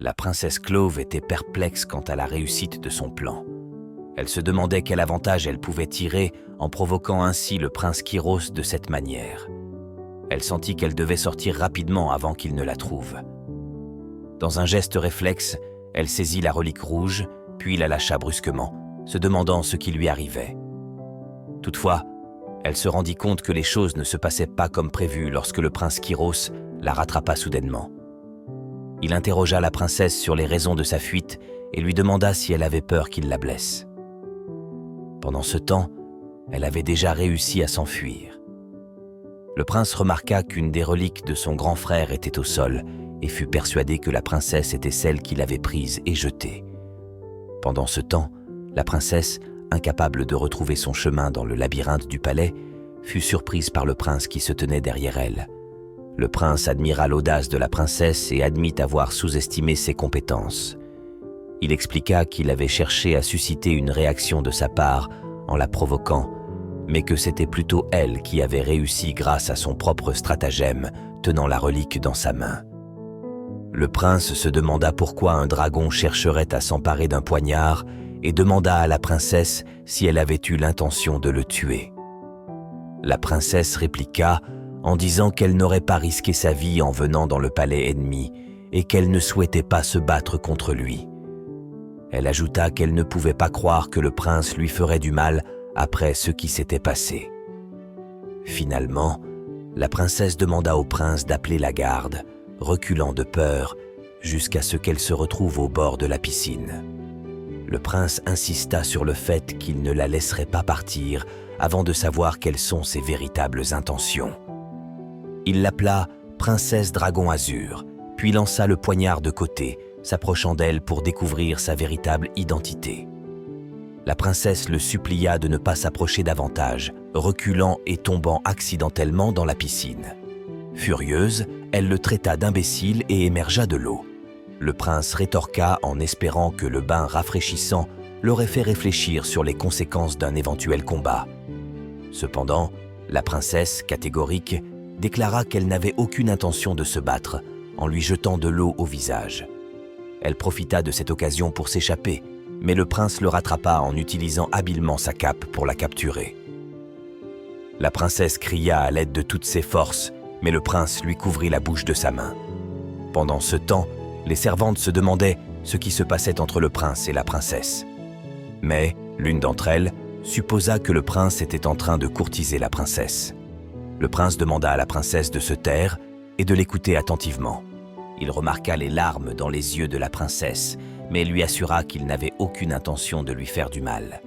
La princesse Clove était perplexe quant à la réussite de son plan. Elle se demandait quel avantage elle pouvait tirer en provoquant ainsi le prince Kyros de cette manière. Elle sentit qu'elle devait sortir rapidement avant qu'il ne la trouve. Dans un geste réflexe, elle saisit la relique rouge, puis la lâcha brusquement, se demandant ce qui lui arrivait. Toutefois, elle se rendit compte que les choses ne se passaient pas comme prévu lorsque le prince Kyros la rattrapa soudainement. Il interrogea la princesse sur les raisons de sa fuite et lui demanda si elle avait peur qu'il la blesse. Pendant ce temps, elle avait déjà réussi à s'enfuir. Le prince remarqua qu'une des reliques de son grand frère était au sol et fut persuadé que la princesse était celle qu'il avait prise et jetée. Pendant ce temps, la princesse, incapable de retrouver son chemin dans le labyrinthe du palais, fut surprise par le prince qui se tenait derrière elle. Le prince admira l'audace de la princesse et admit avoir sous-estimé ses compétences. Il expliqua qu'il avait cherché à susciter une réaction de sa part en la provoquant, mais que c'était plutôt elle qui avait réussi grâce à son propre stratagème, tenant la relique dans sa main. Le prince se demanda pourquoi un dragon chercherait à s'emparer d'un poignard et demanda à la princesse si elle avait eu l'intention de le tuer. La princesse répliqua en disant qu'elle n'aurait pas risqué sa vie en venant dans le palais ennemi et qu'elle ne souhaitait pas se battre contre lui. Elle ajouta qu'elle ne pouvait pas croire que le prince lui ferait du mal après ce qui s'était passé. Finalement, la princesse demanda au prince d'appeler la garde, reculant de peur, jusqu'à ce qu'elle se retrouve au bord de la piscine. Le prince insista sur le fait qu'il ne la laisserait pas partir avant de savoir quelles sont ses véritables intentions. Il l'appela Princesse Dragon Azur, puis lança le poignard de côté, s'approchant d'elle pour découvrir sa véritable identité. La princesse le supplia de ne pas s'approcher davantage, reculant et tombant accidentellement dans la piscine. Furieuse, elle le traita d'imbécile et émergea de l'eau. Le prince rétorqua en espérant que le bain rafraîchissant l'aurait fait réfléchir sur les conséquences d'un éventuel combat. Cependant, la princesse, catégorique, déclara qu'elle n'avait aucune intention de se battre en lui jetant de l'eau au visage. Elle profita de cette occasion pour s'échapper, mais le prince le rattrapa en utilisant habilement sa cape pour la capturer. La princesse cria à l'aide de toutes ses forces, mais le prince lui couvrit la bouche de sa main. Pendant ce temps, les servantes se demandaient ce qui se passait entre le prince et la princesse. Mais l'une d'entre elles supposa que le prince était en train de courtiser la princesse. Le prince demanda à la princesse de se taire et de l'écouter attentivement. Il remarqua les larmes dans les yeux de la princesse, mais lui assura qu'il n'avait aucune intention de lui faire du mal.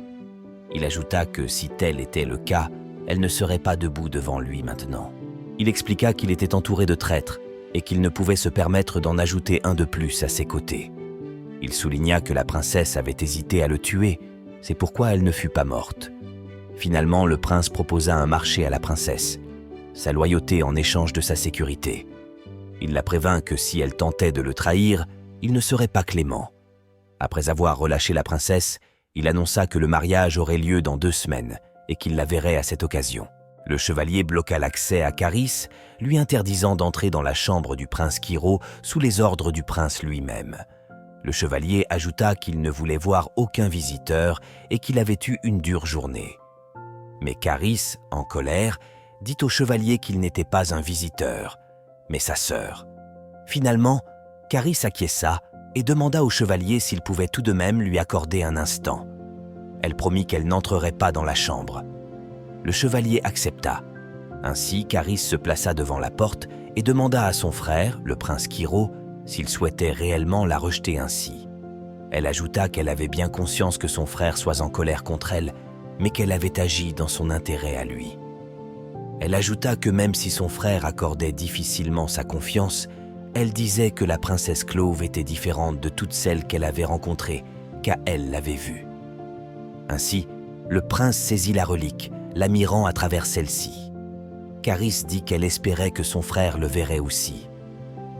Il ajouta que si tel était le cas, elle ne serait pas debout devant lui maintenant. Il expliqua qu'il était entouré de traîtres et qu'il ne pouvait se permettre d'en ajouter un de plus à ses côtés. Il souligna que la princesse avait hésité à le tuer, c'est pourquoi elle ne fut pas morte. Finalement, le prince proposa un marché à la princesse, sa loyauté en échange de sa sécurité. Il la prévint que si elle tentait de le trahir, il ne serait pas clément. Après avoir relâché la princesse, il annonça que le mariage aurait lieu dans 2 semaines et qu'il la verrait à cette occasion. Le chevalier bloqua l'accès à Caris, lui interdisant d'entrer dans la chambre du prince Kyros sous les ordres du prince lui-même. Le chevalier ajouta qu'il ne voulait voir aucun visiteur et qu'il avait eu une dure journée. Mais Caris, en colère, dit au chevalier qu'il n'était pas un visiteur, mais sa sœur. Finalement, Caris acquiesça et demanda au chevalier s'il pouvait tout de même lui accorder un instant. Elle promit qu'elle n'entrerait pas dans la chambre. Le chevalier accepta. Ainsi, Caris se plaça devant la porte et demanda à son frère, le prince Kyros, s'il souhaitait réellement la rejeter ainsi. Elle ajouta qu'elle avait bien conscience que son frère soit en colère contre elle, mais qu'elle avait agi dans son intérêt à lui. Elle ajouta que même si son frère accordait difficilement sa confiance, elle disait que la princesse Clove était différente de toutes celles qu'elle avait rencontrées, car elle l'avait vue. Ainsi, le prince saisit la relique, la mirant à travers celle-ci. Caris dit qu'elle espérait que son frère le verrait aussi.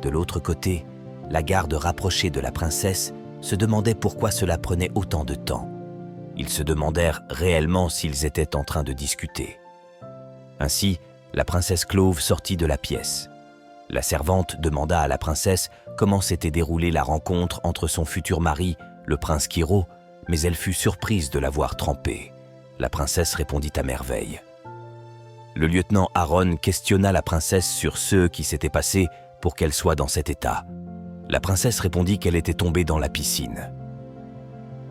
De l'autre côté, la garde rapprochée de la princesse se demandait pourquoi cela prenait autant de temps. Ils se demandèrent réellement s'ils étaient en train de discuter. Ainsi, la princesse Clove sortit de la pièce. La servante demanda à la princesse comment s'était déroulée la rencontre entre son futur mari, le prince Quiro, mais elle fut surprise de la voir trempée. La princesse répondit à merveille. Le lieutenant Aaron questionna la princesse sur ce qui s'était passé pour qu'elle soit dans cet état. La princesse répondit qu'elle était tombée dans la piscine.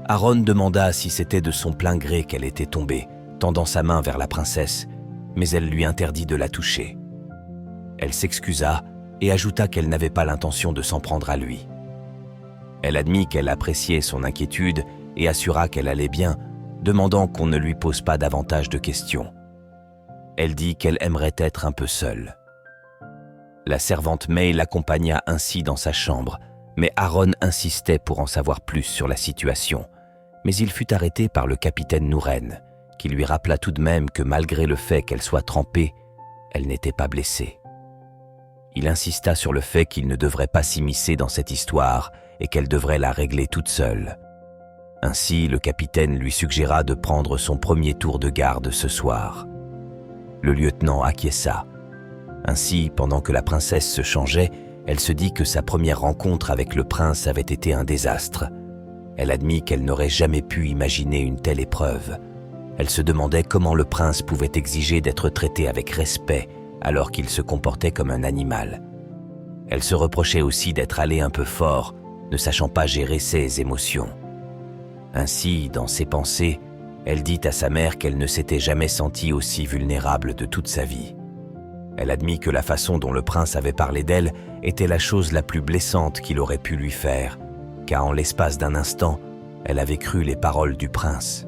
Aaron demanda si c'était de son plein gré qu'elle était tombée, tendant sa main vers la princesse, mais elle lui interdit de la toucher. Elle s'excusa et ajouta qu'elle n'avait pas l'intention de s'en prendre à lui. Elle admit qu'elle appréciait son inquiétude et assura qu'elle allait bien, demandant qu'on ne lui pose pas davantage de questions. Elle dit qu'elle aimerait être un peu seule. La servante May l'accompagna ainsi dans sa chambre, mais Aaron insistait pour en savoir plus sur la situation. Mais il fut arrêté par le capitaine Nouren, qui lui rappela tout de même que malgré le fait qu'elle soit trempée, elle n'était pas blessée. Il insista sur le fait qu'il ne devrait pas s'immiscer dans cette histoire et qu'elle devrait la régler toute seule. Ainsi, le capitaine lui suggéra de prendre son premier tour de garde ce soir. Le lieutenant acquiesça. Ainsi, pendant que la princesse se changeait, elle se dit que sa première rencontre avec le prince avait été un désastre. Elle admit qu'elle n'aurait jamais pu imaginer une telle épreuve. Elle se demandait comment le prince pouvait exiger d'être traité avec respect alors qu'il se comportait comme un animal. Elle se reprochait aussi d'être allée un peu fort, ne sachant pas gérer ses émotions. Ainsi, dans ses pensées, elle dit à sa mère qu'elle ne s'était jamais sentie aussi vulnérable de toute sa vie. Elle admit que la façon dont le prince avait parlé d'elle était la chose la plus blessante qu'il aurait pu lui faire, car en l'espace d'un instant, elle avait cru les paroles du prince.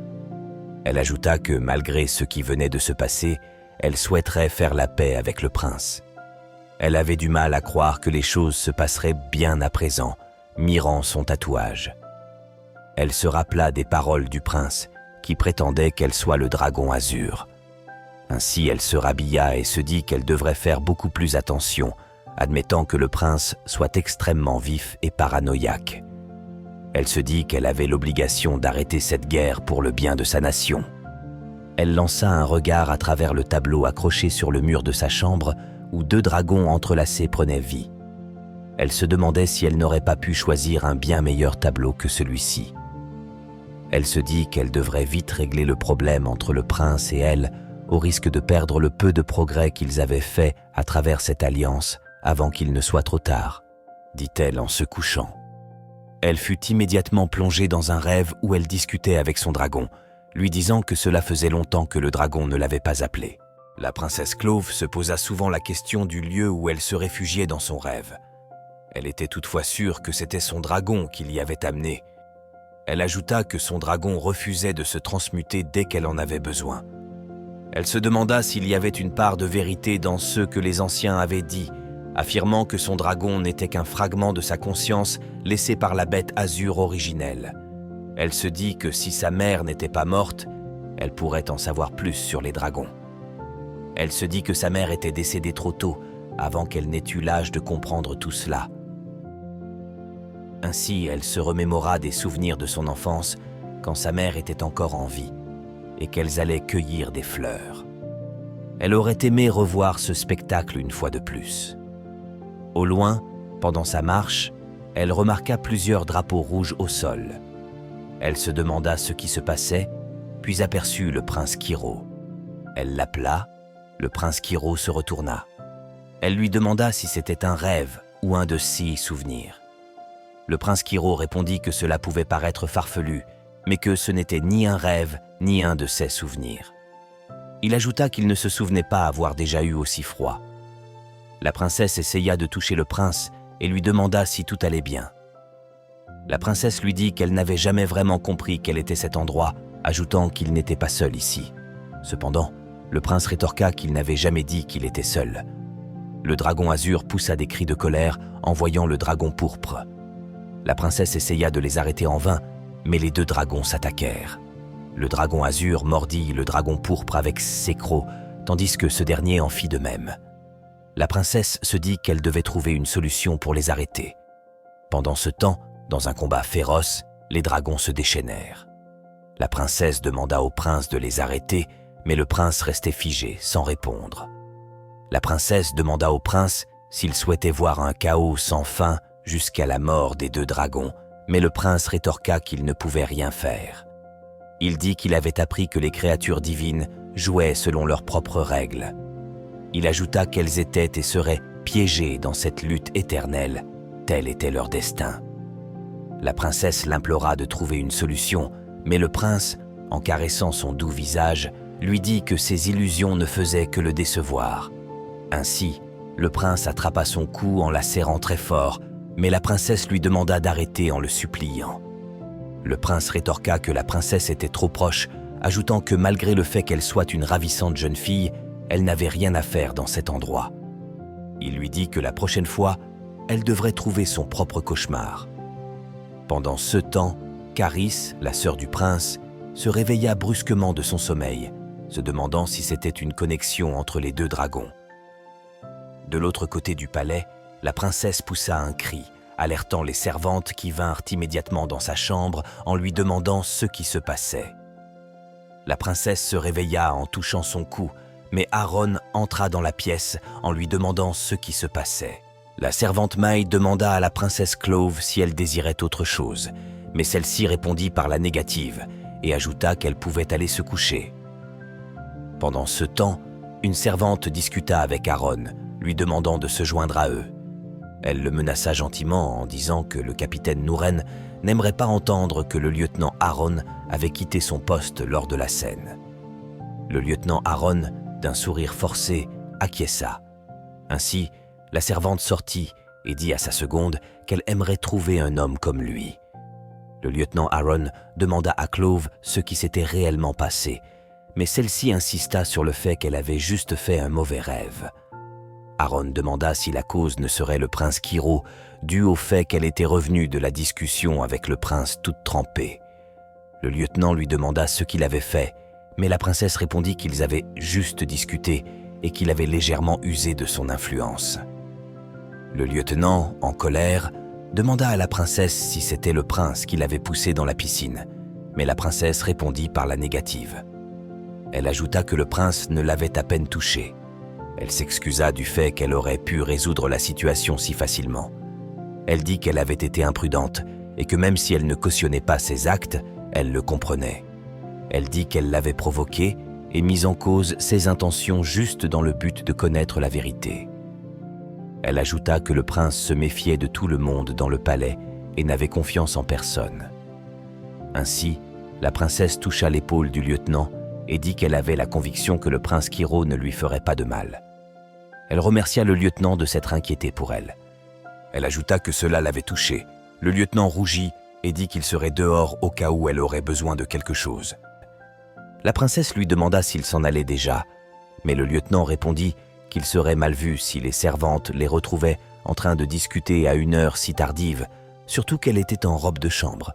Elle ajouta que malgré ce qui venait de se passer, elle souhaiterait faire la paix avec le prince. Elle avait du mal à croire que les choses se passeraient bien à présent, mirant son tatouage. Elle se rappela des paroles du prince, qui prétendait qu'elle soit le dragon azur. Ainsi, elle se rhabilla et se dit qu'elle devrait faire beaucoup plus attention, admettant que le prince soit extrêmement vif et paranoïaque. Elle se dit qu'elle avait l'obligation d'arrêter cette guerre pour le bien de sa nation. Elle lança un regard à travers le tableau accroché sur le mur de sa chambre où 2 dragons entrelacés prenaient vie. Elle se demandait si elle n'aurait pas pu choisir un bien meilleur tableau que celui-ci. Elle se dit qu'elle devrait vite régler le problème entre le prince et elle, au risque de perdre le peu de progrès qu'ils avaient fait à travers cette alliance avant qu'il ne soit trop tard, dit-elle en se couchant. Elle fut immédiatement plongée dans un rêve où elle discutait avec son dragon, lui disant que cela faisait longtemps que le dragon ne l'avait pas appelée. La princesse Clove se posa souvent la question du lieu où elle se réfugiait dans son rêve. Elle était toutefois sûre que c'était son dragon qui l'y avait amenée. Elle ajouta que son dragon refusait de se transmuter dès qu'elle en avait besoin. Elle se demanda s'il y avait une part de vérité dans ce que les anciens avaient dit, affirmant que son dragon n'était qu'un fragment de sa conscience laissé par la bête azur originelle. Elle se dit que si sa mère n'était pas morte, elle pourrait en savoir plus sur les dragons. Elle se dit que sa mère était décédée trop tôt, avant qu'elle n'ait eu l'âge de comprendre tout cela. Ainsi, elle se remémora des souvenirs de son enfance quand sa mère était encore en vie et qu'elles allaient cueillir des fleurs. Elle aurait aimé revoir ce spectacle une fois de plus. Au loin, pendant sa marche, elle remarqua plusieurs drapeaux rouges au sol. Elle se demanda ce qui se passait, puis aperçut le prince Quiro. Elle l'appela, le prince Quiro se retourna. Elle lui demanda si c'était un rêve ou un de ses souvenirs. Le prince Quiro répondit que cela pouvait paraître farfelu, mais que ce n'était ni un rêve ni un de ses souvenirs. Il ajouta qu'il ne se souvenait pas avoir déjà eu aussi froid. La princesse essaya de toucher le prince et lui demanda si tout allait bien. La princesse lui dit qu'elle n'avait jamais vraiment compris quel était cet endroit, ajoutant qu'il n'était pas seul ici. Cependant, le prince rétorqua qu'il n'avait jamais dit qu'il était seul. Le dragon azur poussa des cris de colère en voyant le dragon pourpre. La princesse essaya de les arrêter en vain, mais les 2 dragons s'attaquèrent. Le dragon azur mordit le dragon pourpre avec ses crocs, tandis que ce dernier en fit de même. La princesse se dit qu'elle devait trouver une solution pour les arrêter. Pendant ce temps, dans un combat féroce, les dragons se déchaînèrent. La princesse demanda au prince de les arrêter, mais le prince restait figé, sans répondre. La princesse demanda au prince s'il souhaitait voir un chaos sans fin jusqu'à la mort des 2 dragons, mais le prince rétorqua qu'il ne pouvait rien faire. Il dit qu'il avait appris que les créatures divines jouaient selon leurs propres règles. Il ajouta qu'elles étaient et seraient piégées dans cette lutte éternelle, tel était leur destin. La princesse l'implora de trouver une solution, mais le prince, en caressant son doux visage, lui dit que ses illusions ne faisaient que le décevoir. Ainsi, le prince attrapa son cou en la serrant très fort, mais la princesse lui demanda d'arrêter en le suppliant. Le prince rétorqua que la princesse était trop proche, ajoutant que malgré le fait qu'elle soit une ravissante jeune fille, elle n'avait rien à faire dans cet endroit. Il lui dit que la prochaine fois, elle devrait trouver son propre cauchemar. Pendant ce temps, Caris, la sœur du prince, se réveilla brusquement de son sommeil, se demandant si c'était une connexion entre les 2 dragons. De l'autre côté du palais, la princesse poussa un cri, alertant les servantes qui vinrent immédiatement dans sa chambre en lui demandant ce qui se passait. La princesse se réveilla en touchant son cou, mais Aaron entra dans la pièce en lui demandant ce qui se passait. La servante Maï demanda à la princesse Clove si elle désirait autre chose, mais celle-ci répondit par la négative et ajouta qu'elle pouvait aller se coucher. Pendant ce temps, une servante discuta avec Aaron, lui demandant de se joindre à eux. Elle le menaça gentiment en disant que le capitaine Nouren n'aimerait pas entendre que le lieutenant Aaron avait quitté son poste lors de la scène. Le lieutenant Aaron, d'un sourire forcé, acquiesça. Ainsi, la servante sortit et dit à sa seconde qu'elle aimerait trouver un homme comme lui. Le lieutenant Aaron demanda à Clove ce qui s'était réellement passé, mais celle-ci insista sur le fait qu'elle avait juste fait un mauvais rêve. Aaron demanda si la cause ne serait le prince Kiro, dû au fait qu'elle était revenue de la discussion avec le prince toute trempée. Le lieutenant lui demanda ce qu'il avait fait, mais la princesse répondit qu'ils avaient juste discuté et qu'il avait légèrement usé de son influence. Le lieutenant, en colère, demanda à la princesse si c'était le prince qui l'avait poussé dans la piscine, mais la princesse répondit par la négative. Elle ajouta que le prince ne l'avait à peine touché. Elle s'excusa du fait qu'elle aurait pu résoudre la situation si facilement. Elle dit qu'elle avait été imprudente et que même si elle ne cautionnait pas ses actes, elle le comprenait. Elle dit qu'elle l'avait provoqué et mis en cause ses intentions juste dans le but de connaître la vérité. Elle ajouta que le prince se méfiait de tout le monde dans le palais et n'avait confiance en personne. Ainsi, la princesse toucha l'épaule du lieutenant et dit qu'elle avait la conviction que le prince Kiro ne lui ferait pas de mal. Elle remercia le lieutenant de s'être inquiété pour elle. Elle ajouta que cela l'avait touchée. Le lieutenant rougit et dit qu'il serait dehors au cas où elle aurait besoin de quelque chose. La princesse lui demanda s'il s'en allait déjà, mais le lieutenant répondit qu'il serait mal vu si les servantes les retrouvaient en train de discuter à une heure si tardive, surtout qu'elle était en robe de chambre.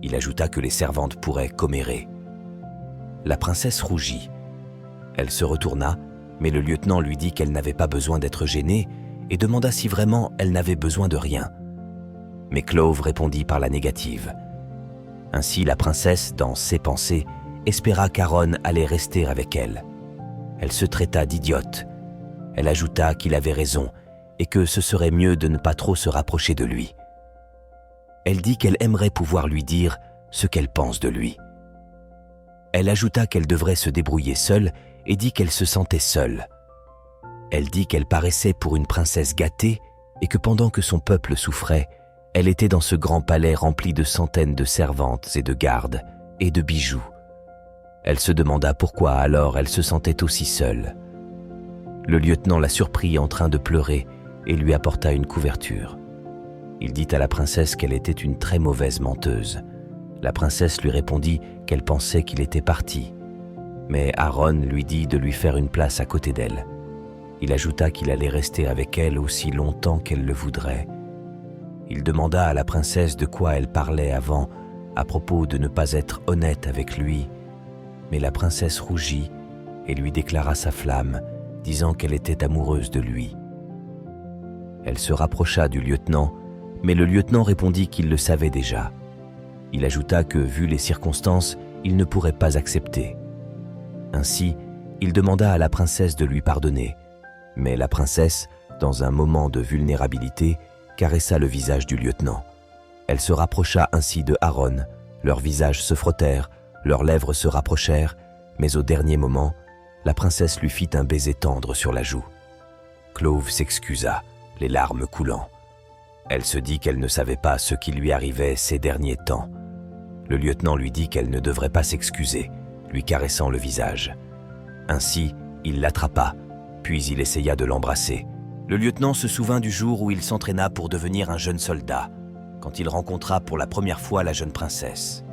Il ajouta que les servantes pourraient commérer. La princesse rougit. Elle se retourna, mais le lieutenant lui dit qu'elle n'avait pas besoin d'être gênée et demanda si vraiment elle n'avait besoin de rien. Mais Clove répondit par la négative. Ainsi, la princesse, dans ses pensées, espéra qu'Aaron allait rester avec elle. Elle se traita d'idiote. Elle ajouta qu'il avait raison et que ce serait mieux de ne pas trop se rapprocher de lui. Elle dit qu'elle aimerait pouvoir lui dire ce qu'elle pense de lui. Elle ajouta qu'elle devrait se débrouiller seule et dit qu'elle se sentait seule. Elle dit qu'elle paraissait pour une princesse gâtée et que pendant que son peuple souffrait, elle était dans ce grand palais rempli de centaines de servantes et de gardes et de bijoux. Elle se demanda pourquoi alors elle se sentait aussi seule. Le lieutenant la surprit en train de pleurer et lui apporta une couverture. Il dit à la princesse qu'elle était une très mauvaise menteuse. La princesse lui répondit qu'elle pensait qu'il était parti. Mais Aaron lui dit de lui faire une place à côté d'elle. Il ajouta qu'il allait rester avec elle aussi longtemps qu'elle le voudrait. Il demanda à la princesse de quoi elle parlait avant, à propos de ne pas être honnête avec lui. Mais la princesse rougit et lui déclara sa flamme, disant qu'elle était amoureuse de lui. Elle se rapprocha du lieutenant, mais le lieutenant répondit qu'il le savait déjà. Il ajouta que, vu les circonstances, il ne pourrait pas accepter. Ainsi, il demanda à la princesse de lui pardonner, mais la princesse, dans un moment de vulnérabilité, caressa le visage du lieutenant. Elle se rapprocha ainsi de Aaron, leurs visages se frottèrent, leurs lèvres se rapprochèrent, mais au dernier moment, la princesse lui fit un baiser tendre sur la joue. Clove s'excusa, les larmes coulant. Elle se dit qu'elle ne savait pas ce qui lui arrivait ces derniers temps. Le lieutenant lui dit qu'elle ne devrait pas s'excuser, lui caressant le visage. Ainsi, il l'attrapa, puis il essaya de l'embrasser. Le lieutenant se souvint du jour où il s'entraîna pour devenir un jeune soldat, quand il rencontra pour la première fois la jeune princesse.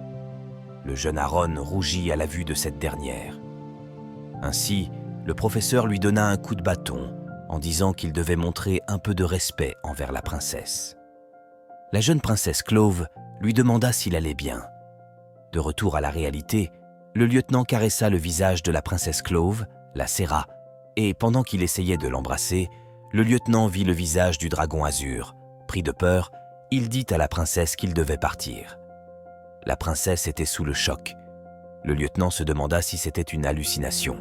Le jeune Aaron rougit à la vue de cette dernière. Ainsi, le professeur lui donna un coup de bâton, en disant qu'il devait montrer un peu de respect envers la princesse. La jeune princesse Clove lui demanda s'il allait bien. De retour à la réalité, le lieutenant caressa le visage de la princesse Clove, la serra, et pendant qu'il essayait de l'embrasser, le lieutenant vit le visage du dragon azur. Pris de peur, il dit à la princesse qu'il devait partir. La princesse était sous le choc. Le lieutenant se demanda si c'était une hallucination.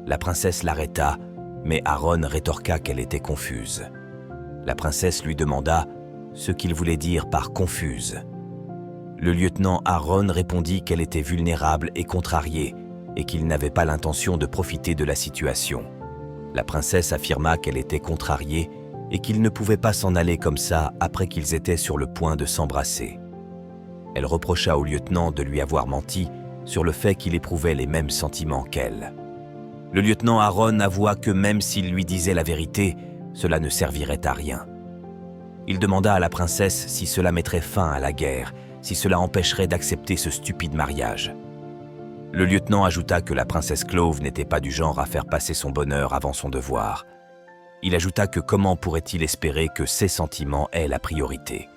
La princesse l'arrêta, mais Aaron rétorqua qu'elle était confuse. La princesse lui demanda ce qu'il voulait dire par « confuse ». Le lieutenant Aaron répondit qu'elle était vulnérable et contrariée et qu'il n'avait pas l'intention de profiter de la situation. La princesse affirma qu'elle était contrariée et qu'il ne pouvait pas s'en aller comme ça après qu'ils étaient sur le point de s'embrasser. Elle reprocha au lieutenant de lui avoir menti sur le fait qu'il éprouvait les mêmes sentiments qu'elle. Le lieutenant Aaron avoua que même s'il lui disait la vérité, cela ne servirait à rien. Il demanda à la princesse si cela mettrait fin à la guerre, si cela empêcherait d'accepter ce stupide mariage. Le lieutenant ajouta que la princesse Clove n'était pas du genre à faire passer son bonheur avant son devoir. Il ajouta que comment pourrait-il espérer que ses sentiments aient la priorité.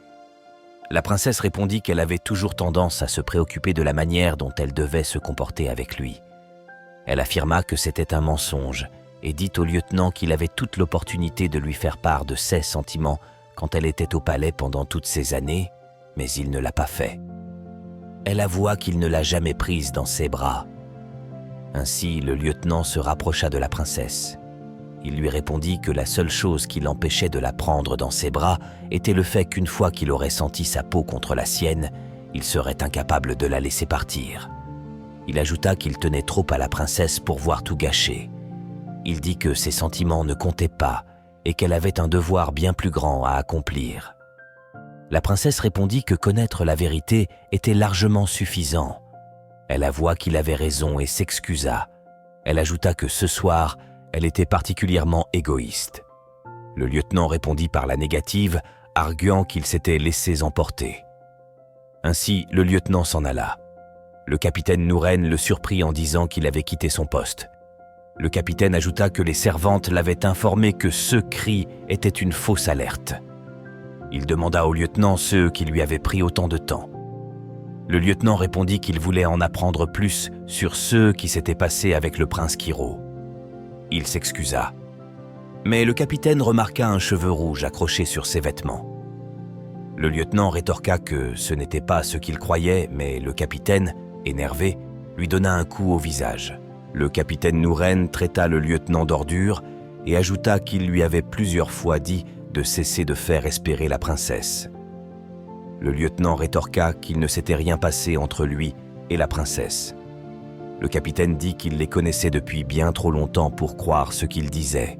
La princesse répondit qu'elle avait toujours tendance à se préoccuper de la manière dont elle devait se comporter avec lui. Elle affirma que c'était un mensonge et dit au lieutenant qu'il avait toute l'opportunité de lui faire part de ses sentiments quand elle était au palais pendant toutes ces années, mais il ne l'a pas fait. Elle avoua qu'il ne l'a jamais prise dans ses bras. Ainsi, le lieutenant se rapprocha de la princesse. Il lui répondit que la seule chose qui l'empêchait de la prendre dans ses bras était le fait qu'une fois qu'il aurait senti sa peau contre la sienne, il serait incapable de la laisser partir. Il ajouta qu'il tenait trop à la princesse pour voir tout gâcher. Il dit que ses sentiments ne comptaient pas et qu'elle avait un devoir bien plus grand à accomplir. La princesse répondit que connaître la vérité était largement suffisant. Elle avoua qu'il avait raison et s'excusa. Elle ajouta que ce soir, elle était particulièrement égoïste. Le lieutenant répondit par la négative, arguant qu'il s'était laissé emporter. Ainsi, le lieutenant s'en alla. Le capitaine Nouren le surprit en disant qu'il avait quitté son poste. Le capitaine ajouta que les servantes l'avaient informé que ce cri était une fausse alerte. Il demanda au lieutenant ce qui lui avait pris autant de temps. Le lieutenant répondit qu'il voulait en apprendre plus sur ce qui s'était passé avec le prince Kiro. Il s'excusa. Mais le capitaine remarqua un cheveu rouge accroché sur ses vêtements. Le lieutenant rétorqua que ce n'était pas ce qu'il croyait, mais le capitaine, énervé, lui donna un coup au visage. Le capitaine Nouren traita le lieutenant d'ordure et ajouta qu'il lui avait plusieurs fois dit de cesser de faire espérer la princesse. Le lieutenant rétorqua qu'il ne s'était rien passé entre lui et la princesse. Le capitaine dit qu'il les connaissait depuis bien trop longtemps pour croire ce qu'il disait.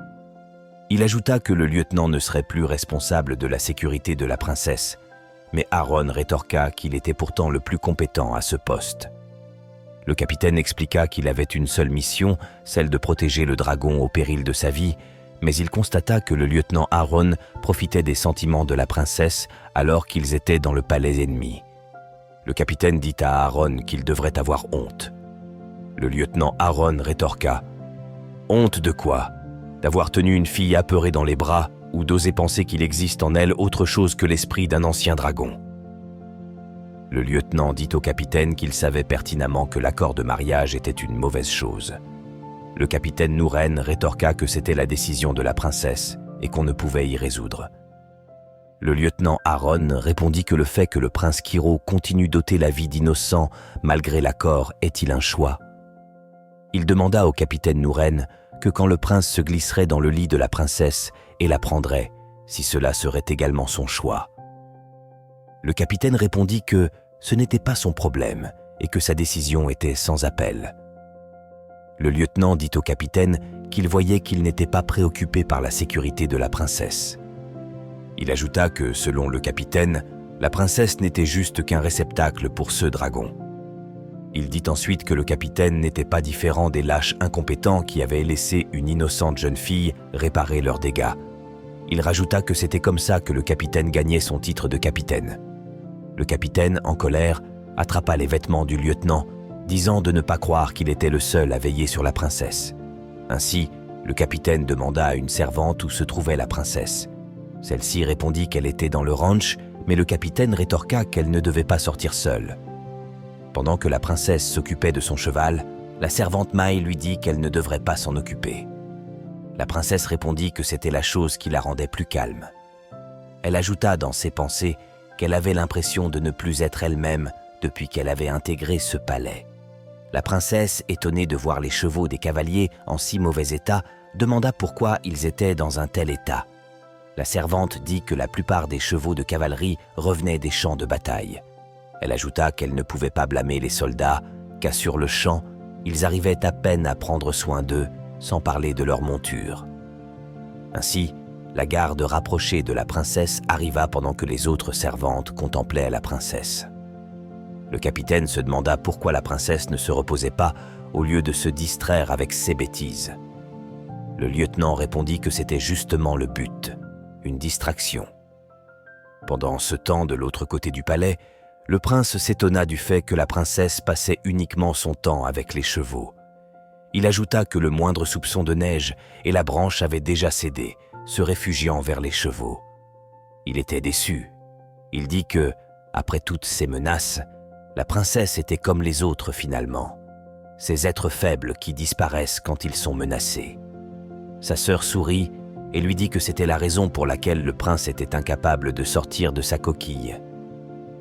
Il ajouta que le lieutenant ne serait plus responsable de la sécurité de la princesse, mais Aaron rétorqua qu'il était pourtant le plus compétent à ce poste. Le capitaine expliqua qu'il avait une seule mission, celle de protéger le dragon au péril de sa vie, mais il constata que le lieutenant Aaron profitait des sentiments de la princesse alors qu'ils étaient dans le palais ennemi. Le capitaine dit à Aaron qu'il devrait avoir honte. Le lieutenant Aaron rétorqua « Honte de quoi ? D'avoir tenu une fille apeurée dans les bras ou d'oser penser qu'il existe en elle autre chose que l'esprit d'un ancien dragon ?» Le lieutenant dit au capitaine qu'il savait pertinemment que l'accord de mariage était une mauvaise chose. Le capitaine Nouren rétorqua que c'était la décision de la princesse et qu'on ne pouvait y résoudre. Le lieutenant Aaron répondit que le fait que le prince Kiro continue d'ôter la vie d'innocents malgré l'accord est-il un choix ? Il demanda au capitaine Nouren que quand le prince se glisserait dans le lit de la princesse et la prendrait, si cela serait également son choix. Le capitaine répondit que ce n'était pas son problème et que sa décision était sans appel. Le lieutenant dit au capitaine qu'il voyait qu'il n'était pas préoccupé par la sécurité de la princesse. Il ajouta que, selon le capitaine, la princesse n'était juste qu'un réceptacle pour ce dragon. Il dit ensuite que le capitaine n'était pas différent des lâches incompétents qui avaient laissé une innocente jeune fille réparer leurs dégâts. Il rajouta que c'était comme ça que le capitaine gagnait son titre de capitaine. Le capitaine, en colère, attrapa les vêtements du lieutenant, disant de ne pas croire qu'il était le seul à veiller sur la princesse. Ainsi, le capitaine demanda à une servante où se trouvait la princesse. Celle-ci répondit qu'elle était dans le ranch, mais le capitaine rétorqua qu'elle ne devait pas sortir seule. Pendant que la princesse s'occupait de son cheval, la servante Mai lui dit qu'elle ne devrait pas s'en occuper. La princesse répondit que c'était la chose qui la rendait plus calme. Elle ajouta dans ses pensées qu'elle avait l'impression de ne plus être elle-même depuis qu'elle avait intégré ce palais. La princesse, étonnée de voir les chevaux des cavaliers en si mauvais état, demanda pourquoi ils étaient dans un tel état. La servante dit que la plupart des chevaux de cavalerie revenaient des champs de bataille. Elle ajouta qu'elle ne pouvait pas blâmer les soldats, car sur le champ, ils arrivaient à peine à prendre soin d'eux, sans parler de leur monture. Ainsi, la garde rapprochée de la princesse arriva pendant que les autres servantes contemplaient la princesse. Le capitaine se demanda pourquoi la princesse ne se reposait pas au lieu de se distraire avec ses bêtises. Le lieutenant répondit que c'était justement le but, une distraction. Pendant ce temps, de l'autre côté du palais, le prince s'étonna du fait que la princesse passait uniquement son temps avec les chevaux. Il ajouta que le moindre soupçon de neige et la branche avaient déjà cédé, se réfugiant vers les chevaux. Il était déçu. Il dit que, après toutes ces menaces, la princesse était comme les autres finalement, ces êtres faibles qui disparaissent quand ils sont menacés. Sa sœur sourit et lui dit que c'était la raison pour laquelle le prince était incapable de sortir de sa coquille.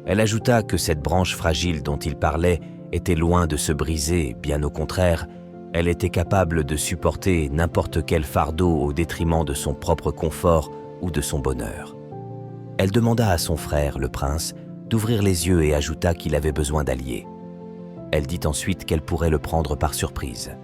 Elle ajouta que cette branche fragile dont il parlait était loin de se briser, bien au contraire, elle était capable de supporter n'importe quel fardeau au détriment de son propre confort ou de son bonheur. Elle demanda à son frère, le prince, d'ouvrir les yeux et ajouta qu'il avait besoin d'alliés. Elle dit ensuite qu'elle pourrait le prendre par surprise.